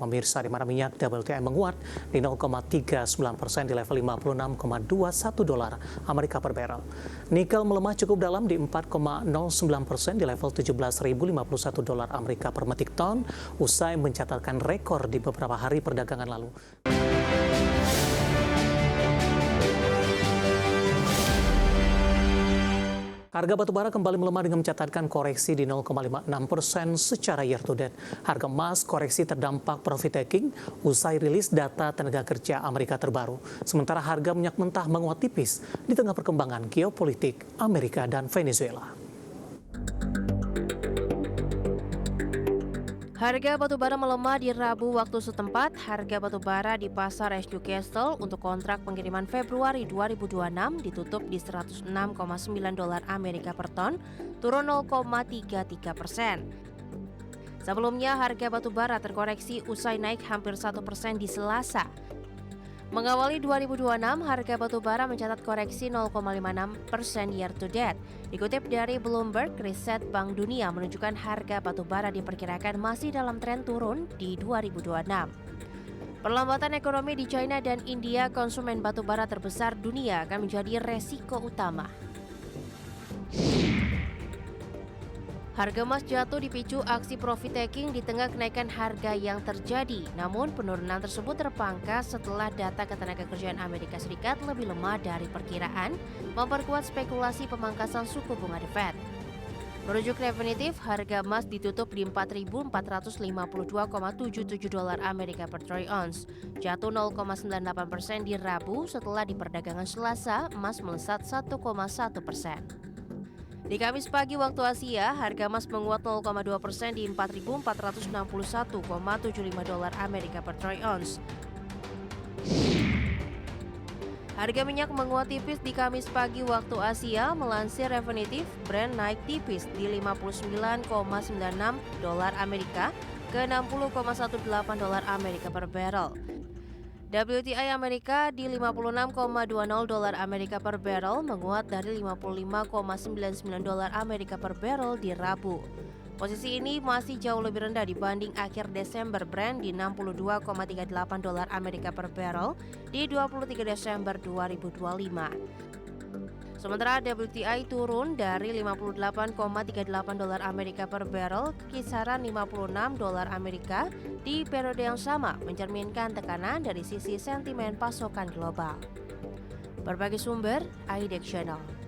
Pemirsa, di mana minyak WTI menguat di 0,39% di level 56,21 dolar Amerika per barrel. Nikel melemah cukup dalam di 4,09% di level 17.051 dolar Amerika per metik ton, usai mencatatkan rekor di beberapa hari perdagangan lalu. Harga batubara kembali melemah dengan mencatatkan koreksi di 0,56% secara year to date. Harga emas koreksi terdampak profit taking usai rilis data tenaga kerja Amerika terbaru. Sementara harga minyak mentah menguat tipis di tengah perkembangan geopolitik Amerika dan Venezuela. Harga batubara melemah di Rabu waktu setempat. Harga batubara di pasar West Newcastle untuk kontrak pengiriman Februari 2026 ditutup di 106,9 dolar Amerika per ton, turun 0,33%. Sebelumnya harga batubara terkoreksi usai naik hampir 1% di Selasa. Mengawali 2026, harga batubara mencatat koreksi 0,56% year to date. Dikutip dari Bloomberg, riset Bank Dunia menunjukkan harga batubara diperkirakan masih dalam tren turun di 2026. Perlambatan ekonomi di China dan India, konsumen batubara terbesar dunia, akan menjadi resiko utama. Harga emas jatuh dipicu aksi profit taking di tengah kenaikan harga yang terjadi. Namun penurunan tersebut terpangkas setelah data ketenagakerjaan Amerika Serikat lebih lemah dari perkiraan, memperkuat spekulasi pemangkasan suku bunga The Fed. Merujuk Refinitiv, harga emas ditutup di 4.452,77 dolar Amerika per troy ounce, jatuh 0,98% di Rabu. Setelah di perdagangan Selasa, emas melesat 1,1%. Di Kamis pagi waktu Asia, harga emas menguat 0,2% di 4.461,75 dolar Amerika per troy ounce. Harga minyak menguat tipis di Kamis pagi waktu Asia. Melansir Refinitiv, Brent naik tipis di 59,96 dolar Amerika ke 60,18 dolar Amerika per barrel. WTI Amerika di 56,20 dolar Amerika per barrel, menguat dari 55,99 dolar Amerika per barrel di Rabu. Posisi ini masih jauh lebih rendah dibanding akhir Desember Brent di 62,38 dolar Amerika per barrel di 23 Desember 2025. Sementara WTI turun dari 58,38 dolar Amerika per barrel ke kisaran 56 dolar Amerika di periode yang sama, mencerminkan tekanan dari sisi sentimen pasokan global. Berbagai sumber, IDEX Channel.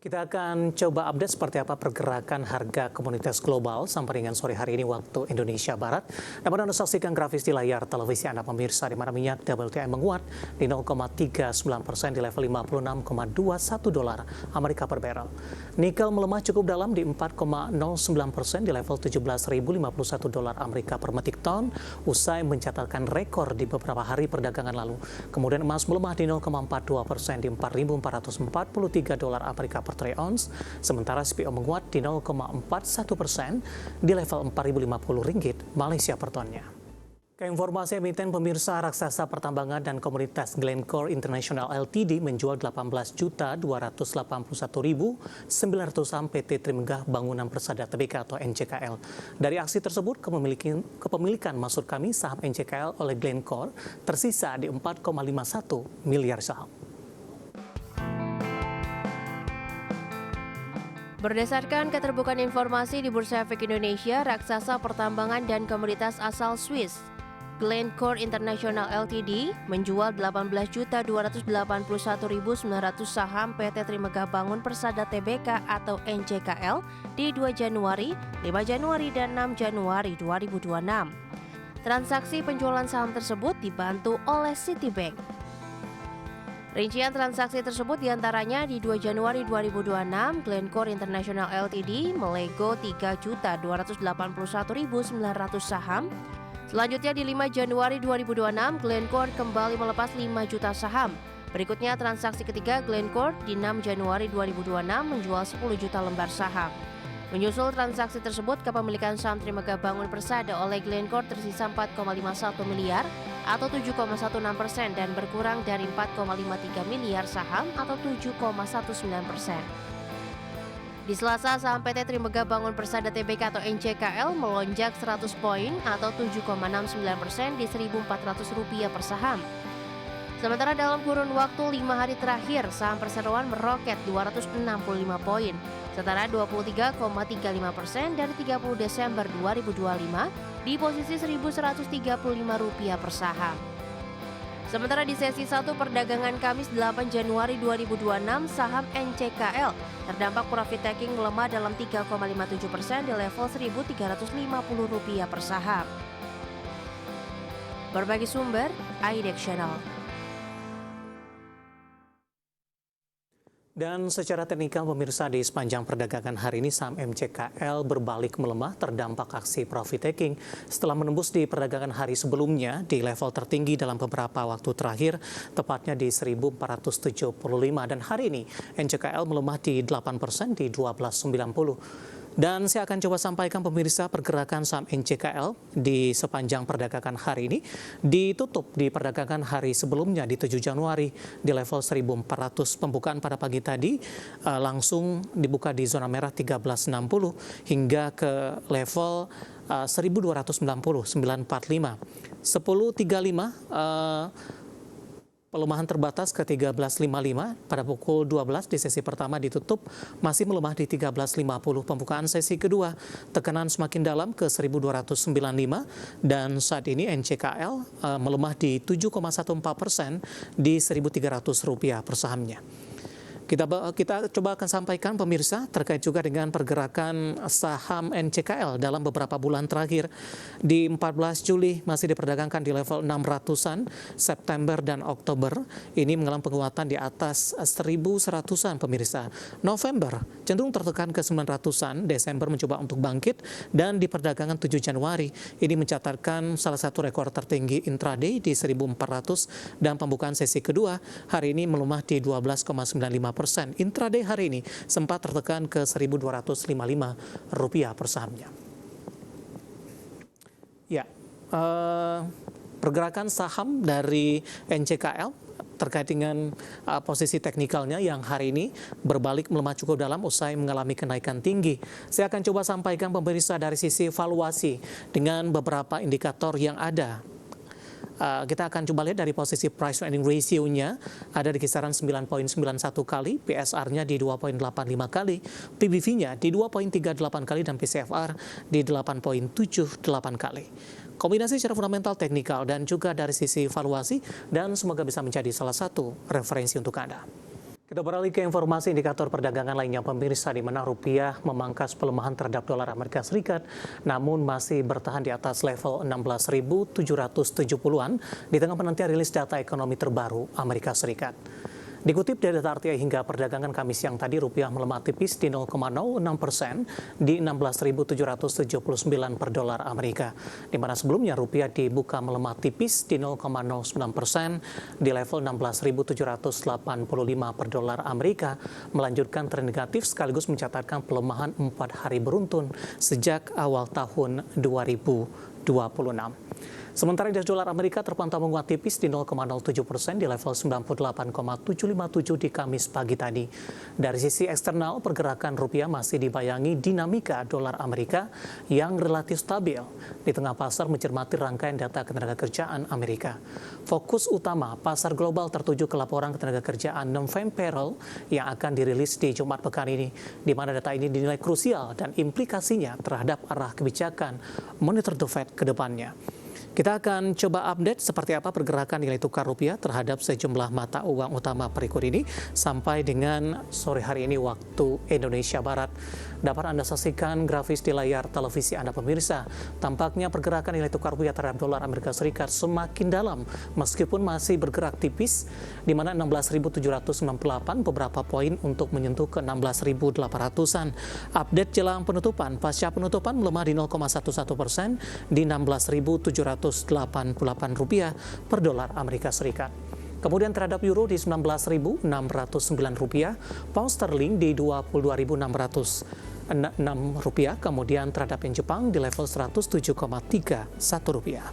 Kita akan coba update seperti apa pergerakan harga komoditas global sampai dengan sore hari ini waktu Indonesia Barat. Dapat Anda saksikan grafis di layar televisi Anda pemirsa, di mana minyak WTI menguat di 0,39% di level 56,21 dolar Amerika per barrel. Nikel melemah cukup dalam di 4,09% di level 17.051 dolar Amerika per metik ton, usai mencatatkan rekor di beberapa hari perdagangan lalu. Kemudian emas melemah di 0,42% di 4.443 dolar Amerika per troy ounce, sementara CPO menguat di 0,41% di level Rp4.050 Malaysia per tonnya. Informasi emiten pemirsa, raksasa pertambangan dan komoditas Glencore International Ltd menjual 18.281.900 saham PT Trimegah Bangunan Persada Tbk atau NCKL. Dari aksi tersebut, kepemilikan maksud kami saham NCKL oleh Glencore tersisa di 4,51 miliar saham. Berdasarkan keterbukaan informasi di Bursa Efek Indonesia, raksasa pertambangan dan komoditas asal Swiss, Glencore International Ltd menjual 18.281.900 saham PT Trimegah Bangun Persada Tbk atau NCKL di 2 Januari, 5 Januari, dan 6 Januari 2026. Transaksi penjualan saham tersebut dibantu oleh Citibank. Rincian transaksi tersebut diantaranya di 2 Januari 2026, Glencore International Ltd melego 3.281.900 saham. Selanjutnya di 5 Januari 2026, Glencore kembali melepas 5 juta saham. Berikutnya transaksi ketiga, Glencore di 6 Januari 2026 menjual 10 juta lembar saham. Menyusul transaksi tersebut, kepemilikan saham Trimegah Bangun Persada oleh Glencore tersisa 4,51 miliar atau 7,16% dan berkurang dari 4,53 miliar saham atau 7,19%. Di Selasa, saham PT Trimegah Bangun Persada Tbk atau NCKL melonjak 100 poin atau 7,69% di Rp1.400 per saham. Sementara dalam kurun waktu 5 hari terakhir, saham perseroan meroket 265 poin, setara 23,35% dari 30 Desember 2025 di posisi Rp1.135 per saham. Sementara di sesi 1 perdagangan Kamis 8 Januari 2026, saham NCKL terdampak profit taking melemah dalam 3,57% di level Rp1.350 per saham. Berbagi sumber, IDEX Channel. Dan secara teknikal pemirsa, di sepanjang perdagangan hari ini saham NCKL berbalik melemah terdampak aksi profit taking setelah menembus di perdagangan hari sebelumnya di level tertinggi dalam beberapa waktu terakhir, tepatnya di 1475, dan hari ini NCKL melemah di 8% di 1290. Dan saya akan coba sampaikan pemirsa pergerakan saham NCKL di sepanjang perdagangan hari ini. Ditutup di perdagangan hari sebelumnya di 7 Januari di level 1400. Pembukaan pada pagi tadi langsung dibuka di zona merah 1360 hingga ke level 1290, 945. 1035 pelemahan terbatas ke 1355 pada pukul 12 di sesi pertama ditutup masih melemah di 1350. Pembukaan sesi kedua tekanan semakin dalam ke 1295 dan saat ini NCKL melemah di 7,14% di Rp1.300 per sahamnya. Kita coba akan sampaikan pemirsa terkait juga dengan pergerakan saham NCKL dalam beberapa bulan terakhir. Di 14 Juli masih diperdagangkan di level 600-an, September dan Oktober ini mengalami penguatan di atas 1.100-an pemirsa. November cenderung tertekan ke 900-an, Desember mencoba untuk bangkit, dan di perdagangan 7 Januari ini mencatatkan salah satu rekor tertinggi intraday di 1.400 dan pembukaan sesi kedua hari ini melemah di 12,95%. Intraday hari ini sempat tertekan ke Rp1.255 per sahamnya. Ya, pergerakan saham dari NCKL terkait dengan posisi teknikalnya yang hari ini berbalik melemah cukup dalam usai mengalami kenaikan tinggi. Saya akan coba sampaikan pemirsa dari sisi valuasi dengan beberapa indikator yang ada. Kita akan coba lihat dari posisi price earning ratio-nya ada di kisaran 9,91 kali, PSR-nya di 2,85 kali, PBV-nya di 2,38 kali, dan PCFR di 8,78 kali. Kombinasi secara fundamental, teknikal, dan juga dari sisi valuasi, dan semoga bisa menjadi salah satu referensi untuk Anda. Kita beralih ke informasi indikator perdagangan lainnya pemirsa, di mana rupiah memangkas pelemahan terhadap dolar Amerika Serikat namun masih bertahan di atas level 16.770-an di tengah penantian rilis data ekonomi terbaru Amerika Serikat. Dikutip dari data RTI hingga perdagangan Kamis siang tadi, rupiah melemah tipis di 0,06% di 16.779 per dolar Amerika. Di mana sebelumnya rupiah dibuka melemah tipis di 0,09% di level 16.785 per dolar Amerika, melanjutkan tren negatif sekaligus mencatatkan pelemahan 4 hari beruntun sejak awal tahun 2026. Sementara indeks dolar Amerika terpantau menguat tipis di 0,07% di level 98,757 di Kamis pagi tadi. Dari sisi eksternal, pergerakan rupiah masih dibayangi dinamika dolar Amerika yang relatif stabil di tengah pasar mencermati rangkaian data ketenagakerjaan Amerika. Fokus utama pasar global tertuju ke laporan ketenagakerjaan non-farm payroll yang akan dirilis di Jumat pekan ini, di mana data ini dinilai krusial dan implikasinya terhadap arah kebijakan moneter The Fed ke depannya. Kita akan coba update seperti apa pergerakan nilai tukar rupiah terhadap sejumlah mata uang utama berikut ini sampai dengan sore hari ini waktu Indonesia Barat. Dapat Anda saksikan grafis di layar televisi Anda pemirsa. Tampaknya pergerakan nilai tukar rupiah terhadap dolar Amerika Serikat semakin dalam meskipun masih bergerak tipis di mana 16.768 beberapa poin untuk menyentuh ke 16.800-an. Update jelang penutupan, pasca penutupan melemah di 0,11% di 16.788 rupiah per dolar Amerika Serikat. Kemudian terhadap euro di 19.609 rupiah, pound sterling di 22.606 rupiah, kemudian terhadap yen Jepang di level 107,31 rupiah.